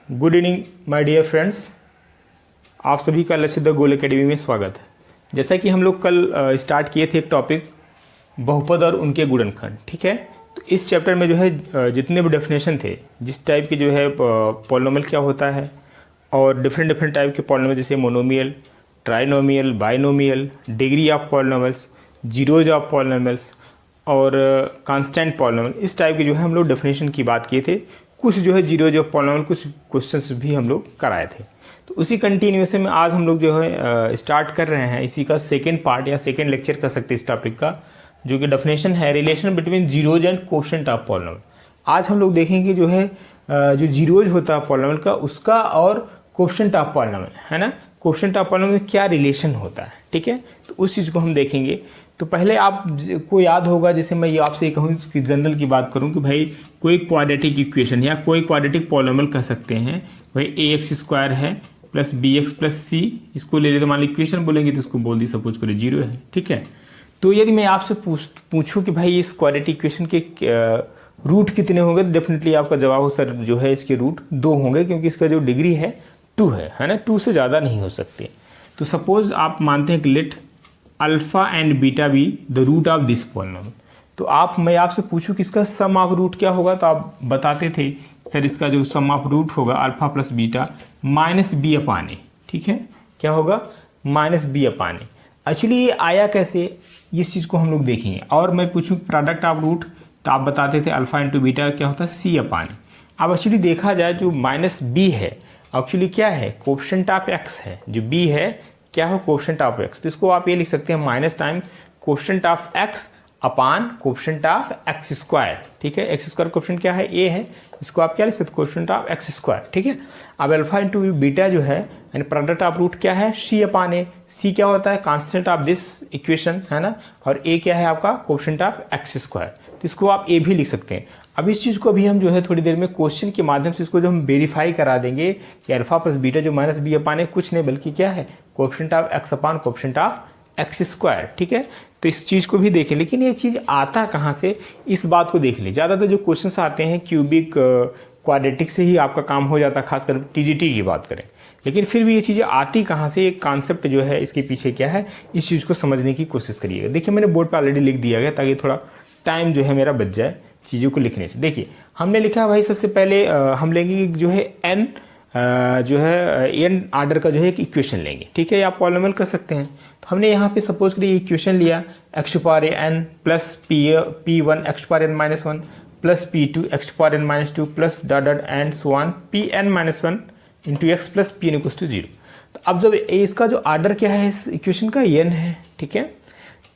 Good evening my dear friends, आप सभी का लक्ष्य द गोल एकेडमी में स्वागत है। जैसा कि हम लोग कल स्टार्ट किए थे एक टॉपिक बहुपद और उनके गुणनखंड, ठीक है। तो इस चैप्टर में जो है जितने भी डेफिनेशन थे, जिस टाइप के जो है पॉलिनोमियल क्या होता है और डिफरेंट टाइप के पॉलिनोमियल जैसे monomial, trinomial, binomial, degree of polynomials, zeros of polynomials और कांस्टेंट पॉलिनोमियल, इस टाइप के जो है हम लोग डेफिनेशन की बात किए थे। कुछ जो है जीरोज ऑफ पॉलिनोमियल कुछ क्वेश्चंस भी हम लोग कराए थे। तो उसी कंटिन्यूएशन में आज हम लोग जो है स्टार्ट कर रहे हैं इसी का सेकेंड पार्ट या सेकेंड लेक्चर कर सकते हैं इस टॉपिक का, जो कि डेफिनेशन है relation between zeros and quotient of polynomial. आज हम लोग देखेंगे जो है जो जीरोज होता है पॉलिनोमियल का, उसका और कोशेंट ऑफ पॉलिनोमियल, है ना, कोशेंट ऑफ पॉलिनोमियल में क्या रिलेशन होता है, ठीक है। तो उस चीज़ को हम देखेंगे। तो पहले आपको याद होगा, जैसे मैं ये आपसे कहूँ कि जनरल की बात करूँ कि भाई कोई क्वाड्रेटिक इक्वेशन या कोई क्वाड्रेटिक पॉलिनोमियल कह सकते हैं, भाई ax² है प्लस bx प्लस c, इसको ले लेते मान लो इक्वेशन बोलेंगे तो इसको बोल दी सपोज करो 0 है, ठीक है। तो यदि मैं आपसे पूछूं कि भाई इस क्वाड्रेटिक इक्वेशन के रूट कितने होंगे, तो डेफिनेटली आपका जवाब हो सर जो है इसके रूट 2 होंगे, क्योंकि इसका जो डिग्री है 2 है ना, 2 से ज़्यादा नहीं हो सकते। तो सपोज आप मानते हैं कि let alpha and beta be the root of this polynomial. तो मैं आपसे पूछूं कि इसका सम ऑफ रूट क्या होगा, तो आप बताते थे सर इसका जो सम ऑफ रूट होगा alpha plus beta minus B upon A, ठीक है। क्या होगा? Minus B upon A. Actually ये आया कैसे, इस चीज़ को हम लोग देखेंगे। और मैं पूछूं प्रोडक्ट ऑफ रूट, तो आप बताते थे अल्फ़ा इंटू बीटा क्या होता है सी अपान ए। अब एक्चुअली देखा जाए जो माइनस बी है एक्चुअली क्या है, कोफिशिएंट ऑफ एक्स है। जो बी है क्या हो, कोफिशिएंट ऑफ एक्स। तो इसको आप ये लिख सकते हैं minus time coefficient of x upon coefficient of x square, ठीक है। एक्स स्क्वायर कोफिशिएंट क्या है, ए है, इसको आप क्या लिख सकते हैं कोफिशिएंट ऑफ एक्स स्क्वायर, ठीक है। अब अल्फा इंटू बीटा जो है यानी प्रोडक्ट ऑफ रूट क्या है, सी अपान ए। सी क्या होता है, कांस्टेंट ऑफ दिस इक्वेशन, है ना, और ए क्या है आपका कोफिशिएंट ऑफ एक्स स्क्वायर। तो इसको आप ए भी लिख सकते हैं। अब इस चीज़ को भी हम जो है थोड़ी देर में क्वेश्चन के माध्यम से इसको जो हम वेरीफाई करा देंगे कि अल्फा प्लस बीटा जो माइनस बी अपान है कुछ नहीं बल्कि क्या है coefficient of x upon coefficient of x square, ठीक है। तो इस चीज़ को भी देखें, लेकिन ये चीज़ आता कहाँ से, इस बात को देख लें। ज़्यादातर जो क्वेश्चंस आते हैं क्यूबिक क्वाड्रेटिक से ही आपका काम हो जाता है, खासकर टीजीटी की बात करें। लेकिन फिर भी ये चीज़ें आती कहाँ से, एक कॉन्सेप्ट जो है इसके पीछे क्या है, इस चीज़ को समझने की कोशिश करिएगा। देखिए मैंने बोर्ड पर ऑलरेडी लिख दिया गया ताकि थोड़ा टाइम जो है मेरा बच जाए चीज़ों को लिखने से। देखिए हमने लिखा भाई सबसे पहले हम लेंगे जो है एन जो है एन आर्डर का जो है एक इक्वेशन लेंगे, ठीक है। आप पॉलिनोमियल कर सकते हैं। तो हमने यहाँ पे सपोज करिए इक्वेशन लिया x power n plus P1 x power n minus 1 plus P2 x power n minus 2 plus dot dot and so on Pn minus 1 into x plus Pn equals to 0। तो अब जब इसका जो order क्या है इस equation का N है, ठीक है।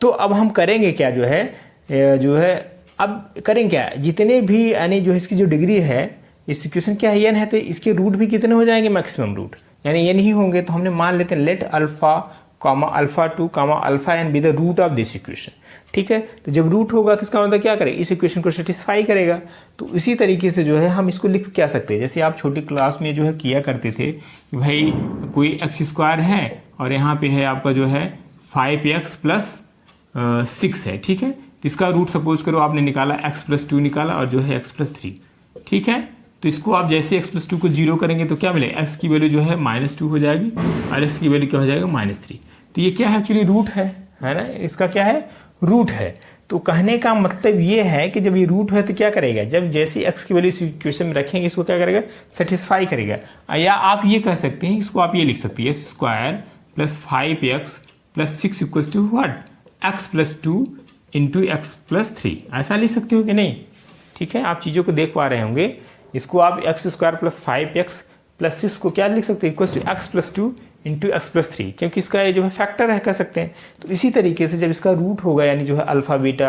तो अब हम करेंगे क्या जो है अब करेंगे क्या, जितने भी यानी जो इसकी जो डिग्री है इस इक्वेशन क्या है एन है, तो इसके रूट भी कितने हो जाएंगे, मैक्सिमम रूट यानी एन ही होंगे। तो हमने मान लेते हैं let alpha comma alpha 2 comma alpha n be the root of this equation, ठीक है। तो जब रूट होगा तो इसका मतलब क्या करेगा, इस इक्वेशन को सेटिस्फाई करेगा। तो इसी तरीके से जो है हम इसको लिख क्या सकते हैं, जैसे आप छोटी क्लास में जो है किया करते थे कि भाई कोई एक्स स्क्वायर है और यहाँ पे है आपका जो है 5x प्लस 6 है, ठीक है। इसका रूट सपोज करो आपने निकाला x प्लस 2 निकाला और जो है x प्लस 3, ठीक है। तो इसको आप जैसे x प्लस 2 को 0 करेंगे तो क्या मिलेगा, x की वैल्यू जो है -2 हो जाएगी और x की वैल्यू क्या हो जाएगा -3। तो ये क्या है, एक्चुअली रूट है ना, इसका क्या है, रूट है। तो कहने का मतलब ये है कि जब ये रूट है तो क्या करेगा, जब जैसे x की वैल्यू इस इक्वेशन में रखेंगे इसको क्या करेगा, सेटिस्फाई करेगा। या आप ये कह सकते हैं, इसको आप ये लिख सकते हैं x square plus 5x plus 6 equals to what, x plus 2 into x plus 3, ऐसा लिख सकते हो कि नहीं, ठीक है। आप चीज़ों को देख पा रहे होंगे। इसको आप x square plus 5x plus 6 को क्या लिख सकते हैं, equals to x plus 2 into x plus 3, क्योंकि इसका ये जो है फैक्टर है कह सकते हैं। तो इसी तरीके से जब इसका रूट होगा यानी जो है अल्फा 1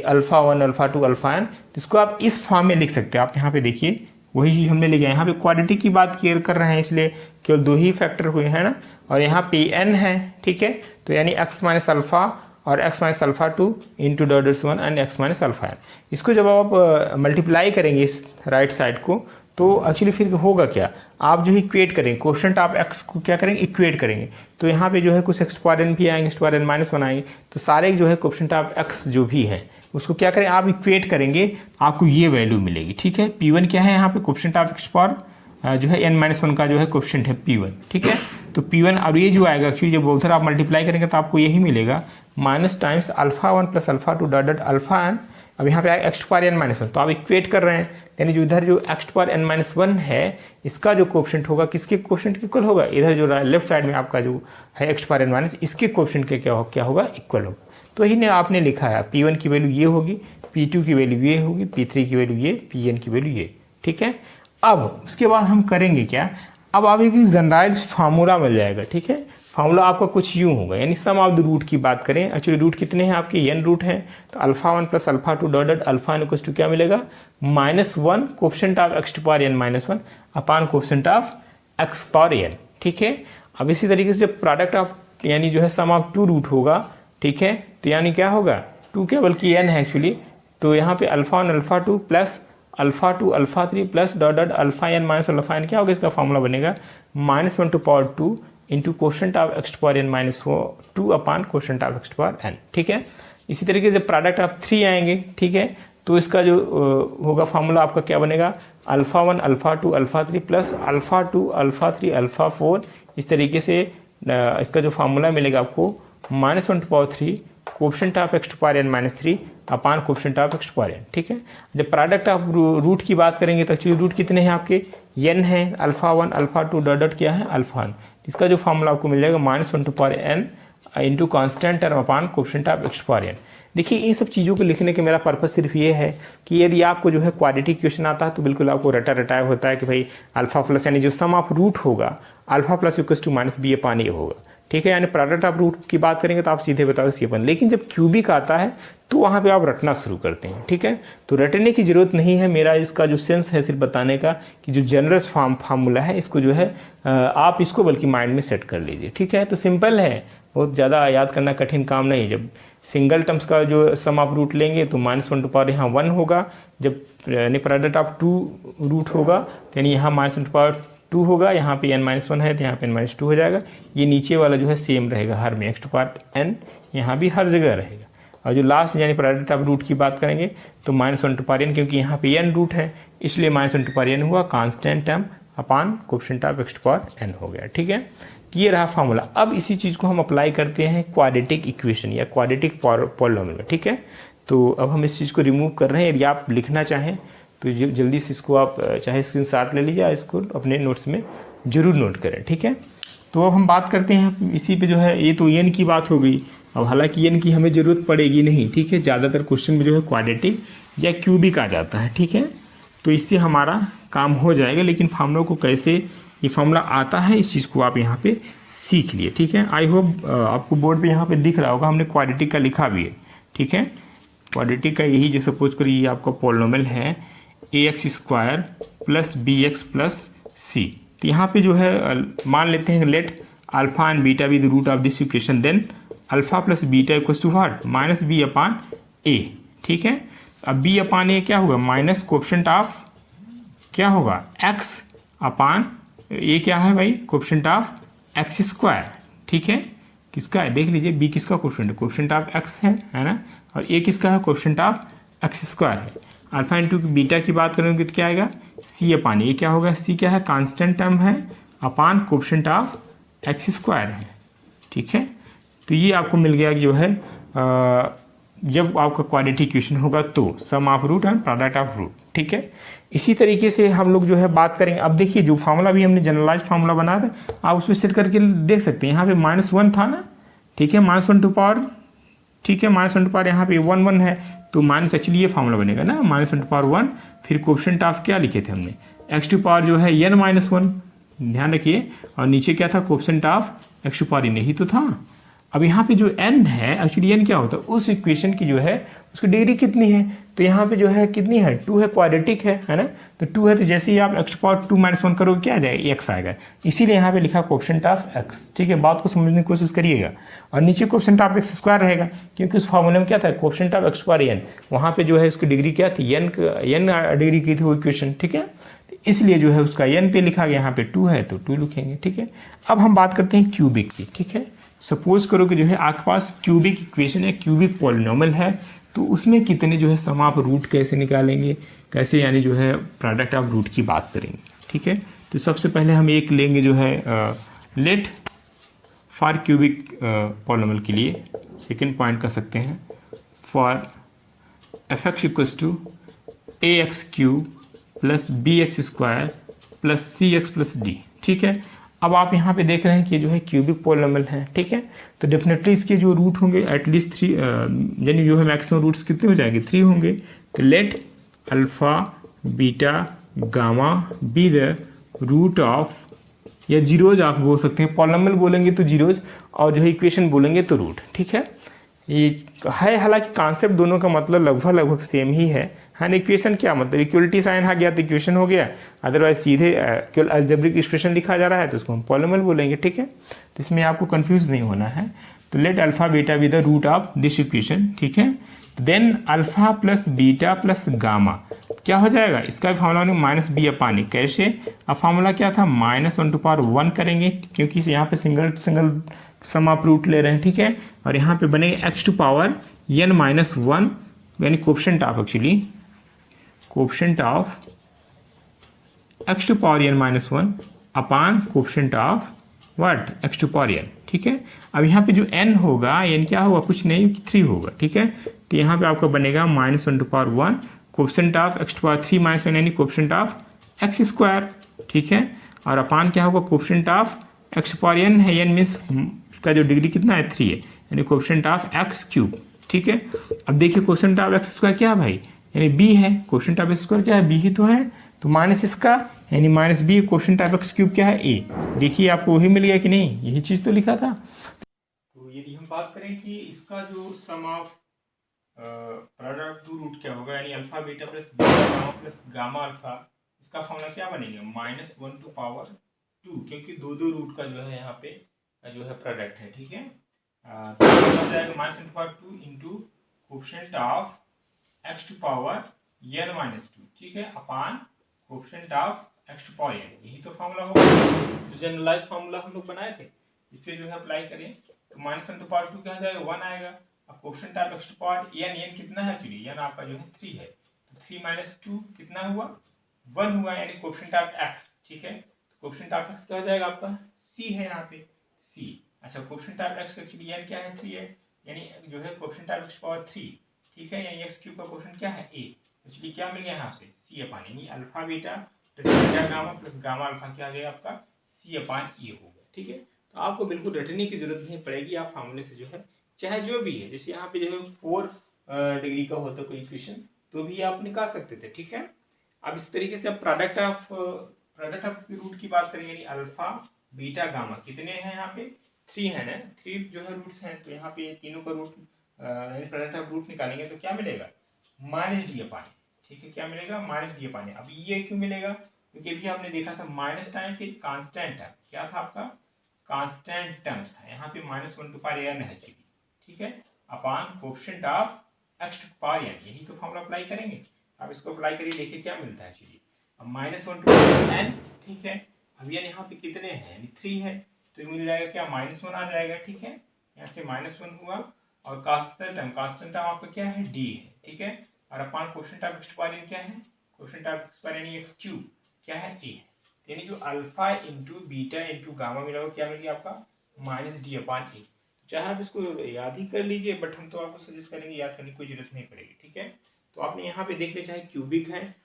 अल्फा 2 अल्फा एन, तो इसको आप इस फॉर्म में लिख सकते हैं। आप यहाँ पे देखिए वही चीज़ हमने लिखा है, यहाँ पे क्वाड्रेटिक की बात क्लियर कर रहे हैं इसलिए केवल 2 ही फैक्टर हुए हैं ना, और यहाँ पे n है, ठीक है। तो यानी x माइनस अल्फा और x minus alpha 2 into dot 1 and x minus alpha n. इसको जब आप मल्टीप्लाई करेंगे इस राइट साइड को तो एक्चुअली फिर होगा क्या, आप जो है इक्वेट करेंगे कोशेंट ऑफ x को क्या करेंगे, इक्वेट करेंगे। तो यहाँ पे जो है कुछ एक्स पावर एन भी आएंगे, एक्स पावर एन माइनस 1 आएंगे। तो सारे जो है कोशेंट ऑफ x जो भी है उसको क्या करें, आप इक्वेट करेंगे, आपको ये वैल्यू मिलेगी, ठीक है। P1 क्या है यहाँ पे कोशेंट ऑफ एक्स पावर जो है n-1 का जो है कोएफिशिएंट है P1, ठीक है। तो P1 और ये जो आएगा एक्चुअली जब उधर आप मल्टीप्लाई करेंगे तो आपको यही मिलेगा minus times α1 plus α2 dot dot alpha n। अब यहाँ पे आएगा x पावर n-1, तो आप इक्वेट कर रहे हैं, यानी जो इधर जो x पावर n-1 है इसका जो कोएफिशिएंट होगा किसके कोएफिशिएंट के इक्वल होगा, इधर जो लेफ्ट साइड में आपका जो है x पावर n- इसके कोएफिशिएंट के क्या होगा इक्वल होगा। तो यही ने आपने लिखा है P1 की वैल्यू ये होगी, P2 की वैल्यू ये होगी, P3 की वैल्यू ये, Pn की वैल्यू ये, ठीक है। अब उसके बाद हम करेंगे क्या, अब आप एक जनरलाइज फार्मूला मिल जाएगा, ठीक है। फार्मूला आपका कुछ यूँ होगा, यानी सम ऑफ द रूट की बात करें, एक्चुअली रूट कितने हैं आपके n रूट हैं, तो α1 plus α2 dot dot alpha n equals to क्या मिलेगा -1 coefficient of x to power n-1 upon coefficient of x power n, ठीक है। अब इसी तरीके से प्रोडक्ट ऑफ यानी जो है सम ऑफ टू रूट होगा, ठीक है, तो यानी क्या होगा 2 क्या बल्कि n है एक्चुअली, तो यहाँ पे α1 α2 plus α2 α3 plus dot dot alpha n minus alpha n क्या होगा, इसका फॉर्मूला बनेगा -1 to power 2 into coefficient of x power n-2 upon coefficient of x power n, ठीक है। इसी तरीके से प्रोडक्ट ऑफ 3 आएंगे, ठीक है, तो इसका जो होगा फार्मूला आपका क्या बनेगा α1 α2 α3 प्लस α2 α3 α4, इस तरीके से इसका जो फार्मूला मिलेगा आपको -1 to power 3 coefficient of x to power n-3 upon coefficient of x power n, ठीक है। जब प्रोडक्ट ऑफ रूट की बात करेंगे तो एक्चुअली रूट कितने हैं आपके n है, α1 α2 डॉट डॉट क्या है अल्फा n, इसका जो फार्मूला आपको मिल जाएगा -1 to power n into constant term upon coefficient of x power n। देखिए इन सब चीज़ों को लिखने के मेरा पर्पस सिर्फ ये है कि यदि आपको जो है क्वाड्रेटिक इक्वेशन आता है तो बिल्कुल आपको रटाया होता है कि भाई अल्फा प्लस यानी जो सम ऑफ रूट होगा alpha plus equals to minus B upon A होगा, ठीक है। यानी प्रोडक्ट ऑफ रूट की बात करेंगे तो आप सीधे बताओ सी अपन, लेकिन जब क्यूबिक आता है तो वहाँ पे आप रटना शुरू करते हैं, ठीक है। तो रटने की ज़रूरत नहीं है, मेरा इसका जो सेंस है सिर्फ बताने का कि जो जनरल फार्मूला है इसको जो है आप इसको बल्कि माइंड में सेट कर लीजिए, ठीक है। तो सिंपल है, बहुत ज़्यादा याद करना कठिन काम नहीं। जब सिंगल टर्म्स का जो सम ऑफ रूट लेंगे तो -1 टू पावर यहाँ 1 होगा, जब यानी प्रोडक्ट ऑफ 2 रूट होगा यानी यहाँ -1 टू पावर 2 होगा, यहाँ पे n-1 है तो यहाँ पे n-2 हो जाएगा। ये नीचे वाला जो है सेम रहेगा हर में x टू पावर n, यहाँ भी हर जगह रहेगा। और जो लास्ट यानी प्रोडक्ट ऑफ रूट की बात करेंगे तो -1 टू पावर n, क्योंकि यहाँ पे n रूट है इसलिए -1 टू पावर n हुआ, constant term upon coefficient of x to power n हो गया, ठीक है। ये रहा फार्मूला। अब इसी चीज़ को हम अप्लाई करते हैं क्वाड्रेटिक इक्वेशन या क्वाड्रेटिक पॉलिनोमियल में, ठीक है। तो अब हम इस चीज़ को रिमूव कर रहे हैं, यदि आप लिखना चाहें तो जल्दी से इसको आप चाहे स्क्रीनशॉट ले लीजिए, इसको अपने नोट्स में जरूर नोट करें, ठीक है। तो अब हम बात करते हैं इसी पे जो है, ये तो n की बात हो गई। अब हालांकि n की हमें ज़रूरत पड़ेगी नहीं, ठीक है, ज़्यादातर क्वेश्चन में जो है क्वाड्रेटिक या क्यूबिक आ जाता है, ठीक है। तो इससे हमारा काम हो जाएगा, लेकिन फार्मूला को कैसे ये फार्मूला आता है इस चीज़ को आप यहाँ पे सीख लिए, ठीक है। आई होप आपको बोर्ड पे यहाँ पे दिख रहा होगा, हमने क्वाड्रेटिक का लिखा भी है, ठीक है। क्वाड्रेटिक का यही, जैसे सपोज करिए ये आपका पॉलिनोमियल है ax² plus bx plus c। तो यहाँ पे जो है मान लेते हैं let alpha and beta be the root of this equation, then alpha plus beta equals to what -b upon a, ठीक है। अब b अपान a क्या होगा माइनस कोएफिशिएंट ऑफ क्या होगा x अपान ये क्या है भाई कोएफिशिएंट ऑफ x², ठीक है। किसका है देख लीजिए, b किसका कोएफिशिएंट है, कोएफिशिएंट ऑफ x है ना, और a किसका है कोएफिशिएंट ऑफ x² है। अल्फा इंटू बीटा की बात करेंगे तो क्या आएगा c अपान ये क्या होगा, c क्या है कांस्टेंट टर्म है अपान कोएफिशिएंट ऑफ x² है, ठीक है। तो ये आपको मिल गया जो है जब आपका क्वाड्रेटिक इक्वेशन होगा तो sum of root and product of root, ठीक है। इसी तरीके से हम लोग जो है बात करेंगे। अब देखिए जो फार्मूला भी हमने जनरलाइज फार्मूला बनाया था आप उसमें सेट करके देख सकते हैं। यहाँ पे -1 था ना, ठीक है, -1 टू पावर, ठीक है, -1 टू पावर यहाँ पे 1 है तो माइनस एक्चुअली ये फार्मूला बनेगा ना -1 टू पावर 1, फिर कोएफिशिएंट ऑफ क्या लिखे थे हमने x टू पावर जो है n-1, ध्यान रखिए, और नीचे क्या था coefficient of x to power n, यही तो था। अब यहाँ पे जो n है एक्चुअली n क्या होता है उस इक्वेशन की जो है उसकी डिग्री कितनी है, तो यहाँ पे जो है कितनी है 2 है, क्वाड्रेटिक है ना, तो 2 है तो जैसे ही आप x पावर 2-1 करोगे क्या आ जाएगा x आएगा, इसीलिए यहाँ पे लिखा कोएफिशिएंट ऑफ x, ठीक है। बात को समझने की कोशिश करिएगा। और नीचे कोएफिशिएंट ऑफ x² रहेगा क्योंकि उस फॉर्मूले में क्या था coefficient of x power n, वहाँ पे जो है उसकी डिग्री क्या थी n डिग्री की थी वो इक्वेशन, ठीक है। इसलिए जो है उसका n पे लिखा गया, यहाँ पे 2 है तो 2 लिखेंगे, ठीक है। अब हम बात करते हैं क्यूबिक की, ठीक है। सपोज करो कि जो है आपके पास क्यूबिक इक्वेशन है, क्यूबिक पॉलिनोमियल है, तो उसमें कितने जो है सम ऑफ रूट कैसे निकालेंगे, कैसे यानी जो है प्रोडक्ट ऑफ रूट की बात करेंगे, ठीक है। तो सबसे पहले हम एक लेंगे जो है लेट फॉर क्यूबिक पॉलिनॉमियल के लिए सेकेंड पॉइंट कर सकते हैं for f x equals to a x cube plus b x square plus c x plus d. ठीक है, अब आप यहाँ पे देख रहे हैं कि जो है क्यूबिक पॉलिनॉमियल है। ठीक है, तो डेफिनेटली इसके जो रूट होंगे एटलीस्ट 3, यानी जो है मैक्सिमम रूट्स कितने हो जाएंगे 3 होंगे। तो let alpha beta gamma be the root of, या जीरोज आप बोल सकते हैं, पॉलिनॉमियल बोलेंगे तो जीरोज और जो है इक्वेशन बोलेंगे तो रूट। ठीक है, ये है, हालांकि कॉन्सेप्ट दोनों का मतलब लगभग सेम ही है। हाँ, इक्वेशन क्या मतलब इक्वलिटी साइन आ गया तो इक्वेशन हो गया, अदरवाइज सीधे केवल अलजेब्रिक एक्सप्रेशन लिखा जा रहा है तो उसको हम पॉलिनॉमियल बोलेंगे। ठीक है, तो इसमें आपको कंफ्यूज नहीं होना है। तो let alpha beta be the root of this equation. ठीक है, then alpha plus beta plus gamma क्या हो जाएगा, इसका formula minus B upon a. कैसे, अब फॉर्मूला क्या था -1/1 करेंगे क्योंकि यहाँ पे सिंगल सम आप रूट ले रहे हैं। ठीक है, और यहाँ पे बनेगा x⁻n-1 यानी coefficient of, actually coefficient of x⁻n-1 upon coefficient of what x⁻n। ठीक है, अब यहाँ पे जो n होगा, n क्या होगा, कुछ नहीं 3 होगा। ठीक है, तो यहाँ पे आपका बनेगा -1/1 कोफिशिएंट ऑफ x⁻3-1 यानी कोफिशिएंट ऑफ x स्क्वायर। ठीक है, और अपान क्या होगा, कोफिशिएंट ऑफ x⁻n है, n मीन्स का जो डिग्री कितना है 3 है, यानी कोफिशिएंट ऑफ x क्यूब। ठीक है, अब देखिए कोफिशिएंट ऑफ x स्क्वायर क्या है भाई, यानी b है। कोफिशिएंट ऑफ x स्क्वायर क्या है, b ही तो है, तो माइनस इसका यानी -b coefficient of x cube क्या है a। देखिए आपको वही मिल गया कि नहीं, यही चीज़ तो लिखा था। तो यदि हम बात करें कि इसका जो sum of product to root क्या होगा, यानी alpha beta plus beta gamma plus gamma alpha, इसका फॉर्मूला क्या बनेगा -1/2 क्योंकि दो रूट का जो है यहाँ पे जो है प्रोडक्ट है। ठीक है, तो हो जाएगा -1/2 इंटू कोफिशिएंट ऑफ x⁻n-2। ठीक है, अपान कोफिशिएंट ऑफ x⁻n, यही तो फॉर्मूला होगा। तो जनरलाइज फॉर्मूला हम लोग बनाए थे, इस पे जो है अप्लाई करें तो -1/2 क्या जाएगा 1 आएगा। अब कोफिशिएंट ऑफ x⁻n कितना है, एक्चुअली n आपका जो है 3 है, तो 3 - 2 कितना हुआ 1 हुआ, यानी कोफिशिएंट ऑफ x। ठीक है, तो कोफिशिएंट ऑफ x क्या हो जाएगा आपका c है यहाँ पे c। अच्छा, coefficient of x actually n क्या है 3 है, यानी जो है कोफिशिएंट ऑफ x⁻3। ठीक है, यानी x क्यूब का कोफिशिएंट क्या है a, एक्चुअली क्या मिल गया यहाँ से c अपान, यानी alpha beta plus beta gamma plus gamma alpha क्या आ गया आपका c अपान e हो गया। ठीक है, तो आपको बिल्कुल रटने की जरूरत नहीं पड़ेगी, आप फार्मूले से जो है चाहे जो भी है, जैसे यहाँ पे जो है 4 डिग्री का होता कोई इक्वेशन तो भी आप निकाल सकते थे। ठीक है, अब इस तरीके से आप प्रोडक्ट ऑफ रूट की बात करें, यानी अल्फा बीटा गामा कितने हैं यहाँ पे 3 है ना, 3 जो है रूट्स हैं, तो यहाँ पे तीनों का रूट यानी प्रोडक्ट ऑफ रूट निकालेंगे तो क्या मिलेगा -d अपान। ठीक है, क्या मिलेगा -d अपान। अब ये क्यों मिलेगा, क्योंकि अभी आपने देखा था माइनस टाइम फिर कांस्टेंट है, क्या था आपका कांस्टेंट टर्म्स था, यहाँ पे -1/n है एक्चुअली। ठीक है, अपान कोफिशिएंट ऑफ x⁻n, यही तो फॉर्मूला अप्लाई करेंगे। अब इसको अप्लाई करिए, देखिए क्या मिलता है एक्चुअली, अब -1/n। ठीक है, अब यहाँ पे कितने हैं, यानी 3 है, तो मिल जाएगा क्या -1 आ जाएगा। ठीक है, यहाँ से -1 हुआ, और कांस्टेंट टर्म आपका क्या है d है। ठीक है, और अपान कोफिशिएंट ऑफ x⁻n क्या है, coefficient of x⁻n x cube क्या है a है, यानी जो alpha into beta into gamma मिला हो क्या मिल गया आपका -d अपान a। चाहे आप इसको याद ही कर लीजिए, बट हम तो आपको सजेस्ट करेंगे याद करने की कोई जरूरत नहीं पड़ेगी। ठीक है, तो आपने यहाँ पे देख लिया, चाहे क्यूबिक है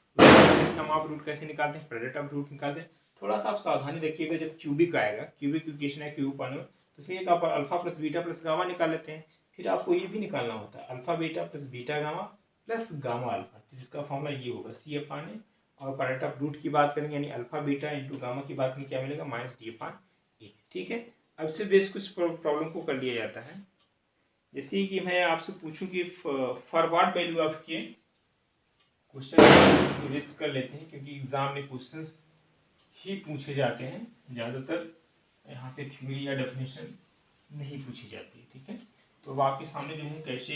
सम ऑफ रूट कैसे निकालते हैं, प्रोडक्ट ऑफ रूट निकालते हैं, थोड़ा सा आप सावधानी रखिएगा। जब क्यूबिक आएगा, क्यूबिक इक्वेशन है क्यूब पॉलिनॉमियल, तो इसमें एक आप alpha plus beta plus gamma निकाल लेते हैं, फिर आपको ये भी निकालना होता है alpha beta plus beta gamma plus gamma alpha, जिसका फॉर्मूला ये होगा c अपान ए। और प्रोडक्ट ऑफ रूट की बात करेंगे, यानी अल्फा बीटा इंटू गामा की बात करेंगे, क्या मिलेगा -d अपान ए। ठीक है, अब से बेस कुछ प्रॉब्लम को कर लिया जाता है, जैसे कि मैं आपसे पूछूं कि फॉर व्हाट वैल्यू ऑफ के, क्वेश्चन लिस्ट कर लेते हैं क्योंकि एग्जाम में क्वेश्चंस ही पूछे जाते हैं, ज़्यादातर यहाँ पे थ्योरी या डेफिनेशन नहीं पूछी जाती है। ठीक है, तो अब आपके सामने जो है कैसे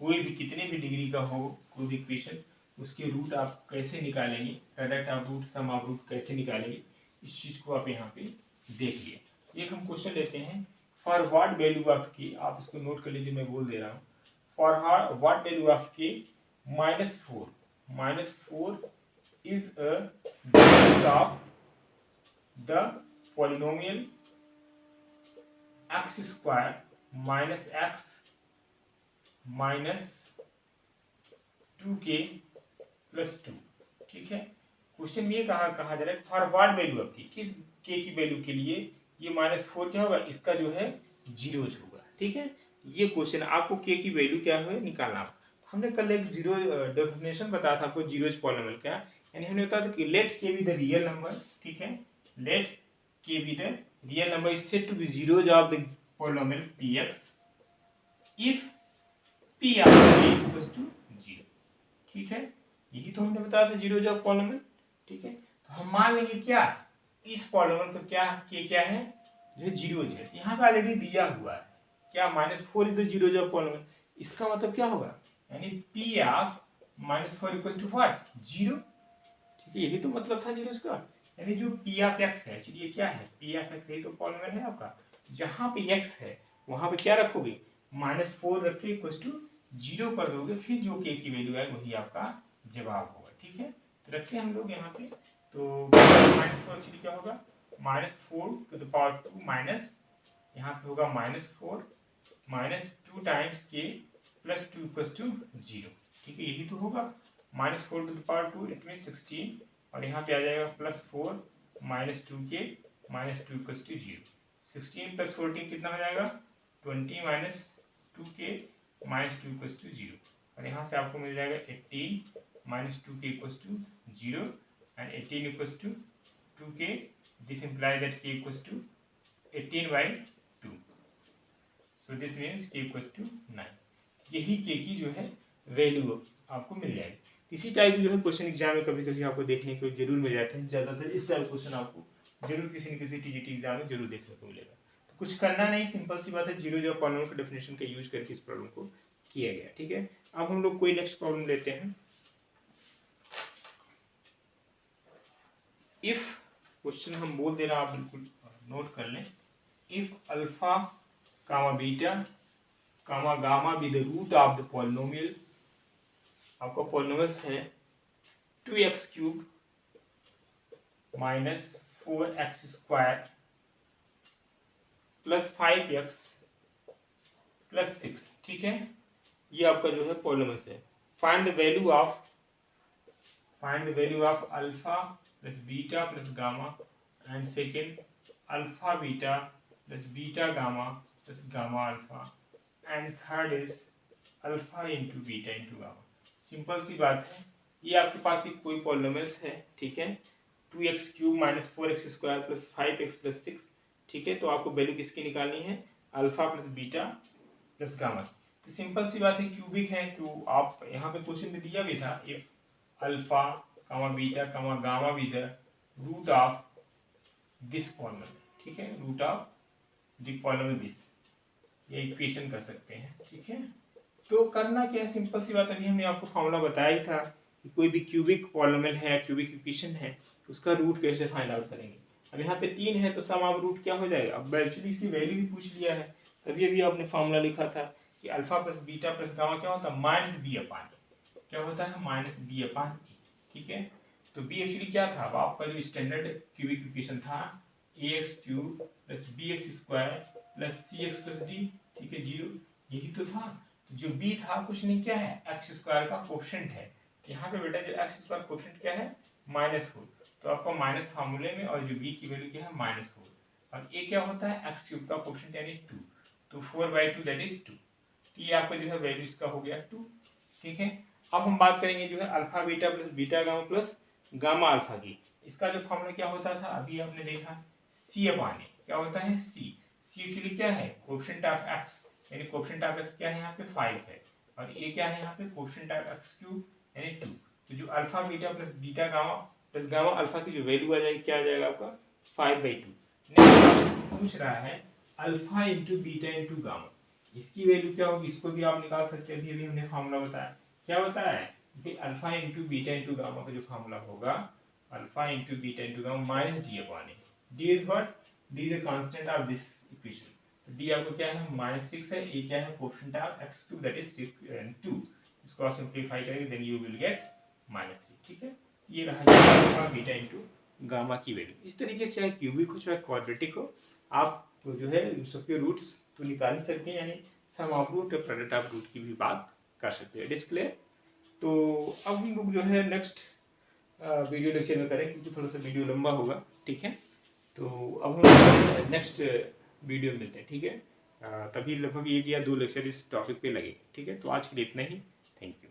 कोई भी कितने भी डिग्री का हो कोई भी इक्वेशन, उसके रूट आप कैसे निकालेंगे, product of root sum of root कैसे निकालेंगे, इस चीज़ को आप यहाँ पे देख लिए। एक हम क्वेश्चन लेते हैं, फॉर व्हाट वैल्यू ऑफ के, आप इसको नोट कर लीजिए, मैं बोल दे रहा हूँ, for what value of k -4 is a root of the polynomial x square minus x minus 2k plus 2। ठीक है, क्वेश्चन ये कहा जा रहा है फॉर व्हाट वैल्यू आपकी, किस k की वैल्यू के लिए ये -4 क्या होगा, इसका जो है जीरोज होगा। ठीक है, ये क्वेश्चन आपको k की वैल्यू क्या है निकालना। हमने कल एक जीरो डेफिनेशन बताया था आपको जीरोज पॉलिनोमियल का, यानी हमने बताया था कि let k be the real number. ठीक है, let k be the real number is said to be zeros of the polynomial px if p of k equals to 0। ठीक है, यही तो हमने बताया था जीरोज ऑफ पॉलिनोमियल। ठीक है, तो हम मान लेंगे क्या इस पॉलिनोमियल को क्या k क्या है जो जीरोज है, यहाँ पे ऑलरेडी दिया हुआ है क्या -4 is the zeros of polynomial. इसका मतलब क्या होगा, यानी p of -4 equals to what 0। ठीक है, यही तो मतलब था जीरोज का, यानी जो p ऑफ x है एक्चुअली ये क्या है, p ऑफ x यही तो पॉलिनोमियल है आपका, जहाँ पे x है वहां पे क्या रखोगे -4 रख के इक्वल्स टू 0 कर दोगे, फिर जो k की वैल्यू है वही आपका जवाब होगा। ठीक है, तो रखते हैं हम लोग यहाँ पे, तो -4 एक्चुअली क्या होगा -4 टू द पावर 2 माइनस यहाँ पे होगा -4 -2 times k plus 2 equals to 0। ठीक है, यही तो होगा -4 to the power 2 it mean 16, और यहाँ पे आ जाएगा +4 -2k -2 इक्वल्स टू 0। 16 + 14 कितना हो जाएगा 20 -2k -2 इक्वल्स टू 0, और यहाँ से आपको मिल जाएगा 18 -2k equals to 0 and 18 equals to 2k. This implies that k equals to 18/2. So this means k equals to 9. यही k की जो है वैल्यू आपको मिल जाएगी। इसी टाइप जो है क्वेश्चन एग्जाम में कभी कभी आपको देखने को जरूर मिल जाते हैं, ज़्यादातर इस टाइप क्वेश्चन आपको जरूर किसी न किसी टीजीटी एग्जाम में जरूर देखने को मिलेगा। तो कुछ करना नहीं, सिंपल सी बात है, जीरो जो पॉलिनोमियल का डेफिनेशन का यूज करके इस प्रॉब्लम को किया गया। ठीक है, अब हम लोग कोई नेक्स्ट प्रॉब्लम लेते हैं। इफ क्वेश्चन हम बोल दे रहा आप बिल्कुल नोट कर लें, if alpha comma beta comma gamma be the root of the polynomials, आपका पॉलिनोमियल्स है 2x³ - 4x² + 5x + 6। ठीक है, ये आपका जो है पॉलिनोमियल्स है। Find the value of alpha plus beta plus gamma, and second alpha beta plus beta gamma plus gamma alpha, and third is alpha into beta into gamma। Simple सी बात है, ये आपके पास एक कोई पॉलिनोमियल्स है। ठीक है, 2x³ - 4x² + 5x + 6। ठीक है, तो आपको वैल्यू किसकी निकालनी है, alpha plus beta plus gamma. तो सिंपल सी बात है, क्यूबिक है, तो आप यहाँ पे क्वेश्चन में दिया भी था, if alpha comma beta comma gamma be the root of this polynomial. ठीक है, root of the polynomial this, ये इक्वेशन कर सकते हैं। ठीक है, तो करना क्या है, सिंपल सी बात, अभी हमने आपको फॉर्मूला बताया ही था कि कोई भी क्यूबिक पॉलिनोमियल है, क्यूबिक इक्वेशन है, उसका रूट कैसे फाइंड आउट करेंगे। अब यहाँ पे 3 है तो सम ऑफ रूट क्या हो जाएगा, अब एक्चुअली इसकी वैल्यू भी पूछ लिया है, तभी अभी आपने फॉर्मूला लिखा था कि alpha plus beta plus gamma क्या होता है -b/a, क्या होता है -b/a। ठीक है, तो b एक्चुअली क्या था, अब आपका जो स्टैंडर्ड क्यूबिक इक्वेशन था ax³ + bx² + cx + d। ठीक है, 0 यही तो था। तो जो b था कुछ नहीं, क्या है x² का कोएफिशिएंट है। यहाँ पे बेटा जो x² कोएफिशिएंट क्या है -4, तो आपका माइनस फार्मूले में, और जो b की वैल्यू क्या है -4, और a क्या होता है x³ का कोएफिशिएंट यानी 2, तो 4/2 दैट इज 2। ये आपका जो है वैल्यू इसका हो गया 2। ठीक है, अब हम बात करेंगे जो है alpha beta plus beta gamma plus gamma alpha की। इसका जो फॉर्मूला क्या होता था, अभी आपने देखा c/a, क्या होता है c एक्चुअली क्या है कोएफिशिएंट ऑफ x, यानी कोएफिशिएंट ऑफ x क्या है यहाँ पे 5 है, और a क्या है यहाँ पे कोएफिशिएंट ऑफ x³ यानी 2। तो जो alpha beta plus beta gamma plus gamma alpha की जो वैल्यू आ जाएगी क्या आ जाएगा आपका 5/2। नेक्स्ट पूछ रहा है alpha into beta into gamma, इसकी वैल्यू क्या होगी, इसको भी आप निकाल सकते हैं। अभी हमने फॉर्मूला बताया, क्या बताया है कि alpha into beta into gamma का जो फॉर्मूला होगा alpha into beta into gamma -d/a। d is what, d is the constant of this equation. तो d आपको क्या है -6 है, a क्या है coefficient of x³ that is 6 and 2। इसको आप सिंपलीफाई करेंगे देन यू विल गेट -3। ठीक है, ये रहा अल्फा बीटा इंटू गामा की वैल्यू। इस तरीके से चाहे क्यूबिक हो चाहे क्वाड्रेटिक हो, आप जो है सबके रूट्स तो निकाल ही सकते हैं, यानी सम ऑफ रूट और प्रोडक्ट ऑफ रूट की भी बात कर सकते हैं। It is clear. तो अब हम लोग जो है नेक्स्ट वीडियो लेक्चर में करें, क्योंकि थोड़ा सा वीडियो लंबा होगा, ठीक है। तो अब हम नेक्स्ट वीडियो में मिलते हैं, ठीक है। तभी लगभग 1 या 2 लेक्चर इस टॉपिक पे लगे, ठीक है। तो आज के लिए इतना ही। Thank you.